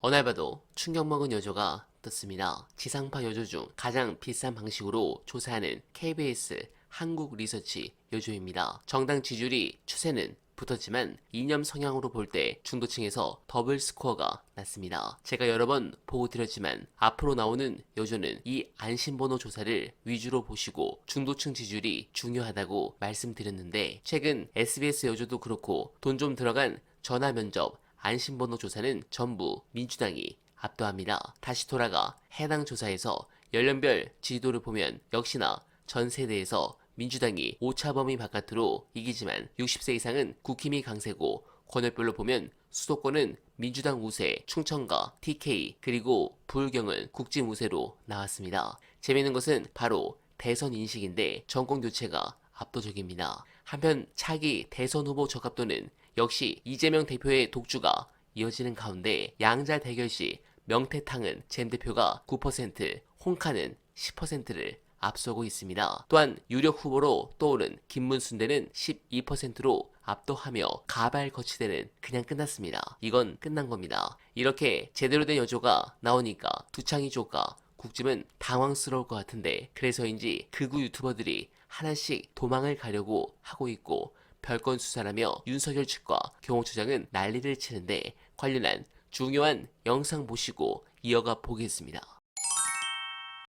어느 날 봐도 충격먹은 여조가 떴습니다. 지상파 여조 중 가장 비싼 방식으로 조사하는 KBS 한국 리서치 여조입니다. 정당 지지율이 추세는 붙었지만 이념 성향으로 볼 때 중도층에서 더블 스코어가 났습니다. 제가 여러 번 보고 드렸지만 앞으로 나오는 여조는 이 안심번호 조사를 위주로 보시고 중도층 지지율이 중요하다고 말씀드렸는데 최근 SBS 여조도 그렇고 돈 좀 들어간 전화면접 안심번호 조사는 전부 민주당이 압도합니다. 다시 돌아가 해당 조사에서 연령별 지지도를 보면 역시나 전 세대에서 민주당이 오차 범위 바깥으로 이기지만 60세 이상은 국힘이 강세고 권역별로 보면 수도권은 민주당 우세, 충청과 TK 그리고 부울경은 국진 우세로 나왔습니다. 재미있는 것은 바로 대선 인식인데 정권 교체가 압도적입니다. 한편 차기 대선 후보 적합도는 역시 이재명 대표의 독주가 이어지는 가운데 양자 대결 시 명태탕은 젠 대표가 9%, 홍카는 10%를 앞서고 있습니다. 또한 유력 후보로 떠오른 김문순대는 12%로 압도하며 가발 거치대는 그냥 끝났습니다. 이건 끝난 겁니다. 이렇게 제대로 된 여조가 나오니까 두창이 조카 국짐은 당황스러울 것 같은데 그래서인지 극우 유튜버들이 하나씩 도망을 가려고 하고 있고 별건 수사라며 윤석열 측과 경호처장은 난리를 치는데 관련한 중요한 영상 보시고 이어가 보겠습니다.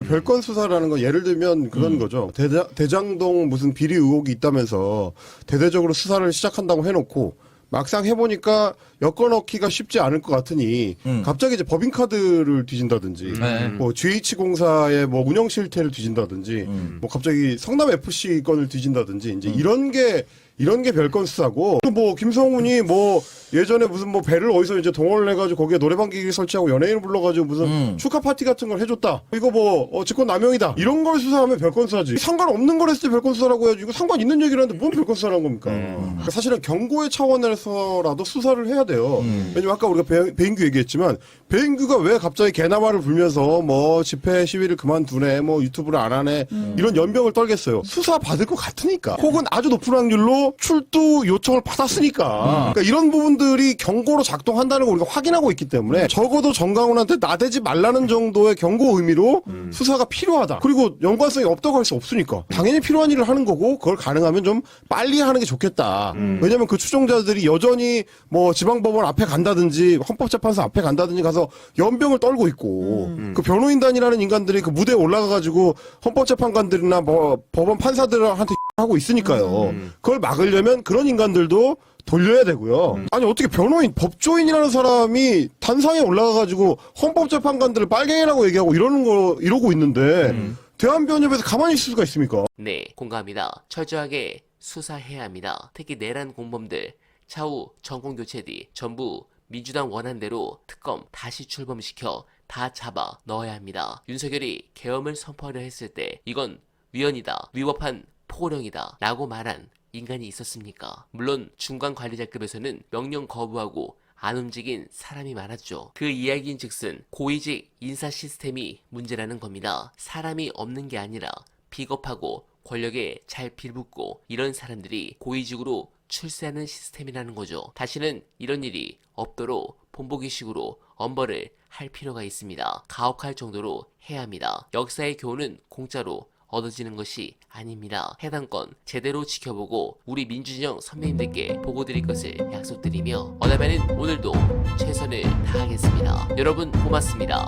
별건 수사라는 건 예를 들면 그런 거죠. 대장동 무슨 비리 의혹이 있다면서 대대적으로 수사를 시작한다고 해놓고 막상 해보니까 엮어 넣기가 쉽지 않을 것 같으니 갑자기 이제 법인카드를 뒤진다든지 뭐 GH공사의 뭐 운영 실태를 뒤진다든지 뭐 갑자기 성남FC 건을 뒤진다든지 이제 이런 게 별건 수사고 뭐 김성훈이 뭐 예전에 무슨 뭐 배를 어디서 이제 동원을 해가지고 거기에 노래방 기기 설치하고 연예인을 불러가지고 무슨 축하 파티 같은 걸 해줬다. 이거 뭐 직권 남용이다. 이런 걸 수사하면 별건 수사지. 상관없는 걸 했을 때 별건 수사라고 해야지. 이거 상관 있는 얘기를 하는데 뭔 별건 수사라는 겁니까? 그러니까 사실은 경고의 차원에서라도 수사를 해야 돼요. 왜냐면 아까 우리가 배인규 얘기했지만 배인규가 왜 갑자기 개나마를 불면서 뭐 집회 시위를 그만두네, 뭐 유튜브를 안 하네 이런 연병을 떨겠어요. 수사 받을 것 같으니까. 혹은 아주 높은 확률로 출두 요청을 받았으니까. 그러니까 이런 부분들이 경고로 작동한다는 걸 우리가 확인하고 있기 때문에 적어도 정강훈한테 나대지 말라는 정도의 경고 의미로 수사가 필요하다. 그리고 연관성이 없다고 할 수 없으니까. 당연히 필요한 일을 하는 거고 그걸 가능하면 좀 빨리 하는 게 좋겠다. 왜냐면 그 추종자들이 여전히 뭐 지방법원 앞에 간다든지 헌법재판소 앞에 간다든지 가서 연병을 떨고 있고 그 변호인단이라는 인간들이 그 무대에 올라가가지고 헌법재판관들이나 뭐 법원 판사들한테 하고 있으니까요. 그걸 막으려면 그런 인간들도 돌려야 되고요. 아니 어떻게 변호인, 법조인이라는 사람이 단상에 올라가가지고 헌법재판관들을 빨갱이라고 얘기하고 이러고 있는데 대한변협에서 가만히 있을 수가 있습니까? 네, 공감합니다. 철저하게 수사해야 합니다. 특히 내란 공범들 차후 정권 교체 뒤 전부 민주당 원한대로 특검 다시 출범시켜 다 잡아 넣어야 합니다. 윤석열이 계엄을 선포하려 했을 때 이건 위헌이다, 위법한 포고령이다 라고 말한 인간이 있었습니까? 물론 중간 관리자급에서는 명령 거부하고 안 움직인 사람이 많았죠. 그 이야기인 즉슨 고위직 인사 시스템이 문제라는 겁니다. 사람이 없는 게 아니라 비겁하고 권력에 잘 빌붙고 이런 사람들이 고위직으로 출세하는 시스템이라는 거죠. 다시는 이런 일이 없도록 본보기식으로 엄벌을 할 필요가 있습니다. 가혹할 정도로 해야 합니다. 역사의 교훈은 공짜로 얻어지는 것이 아닙니다. 해당 건 제대로 지켜보고 우리 민주진영 선배님들께 보고드릴 것을 약속드리며 어다바는 오늘도 최선을 다하겠습니다. 여러분 고맙습니다.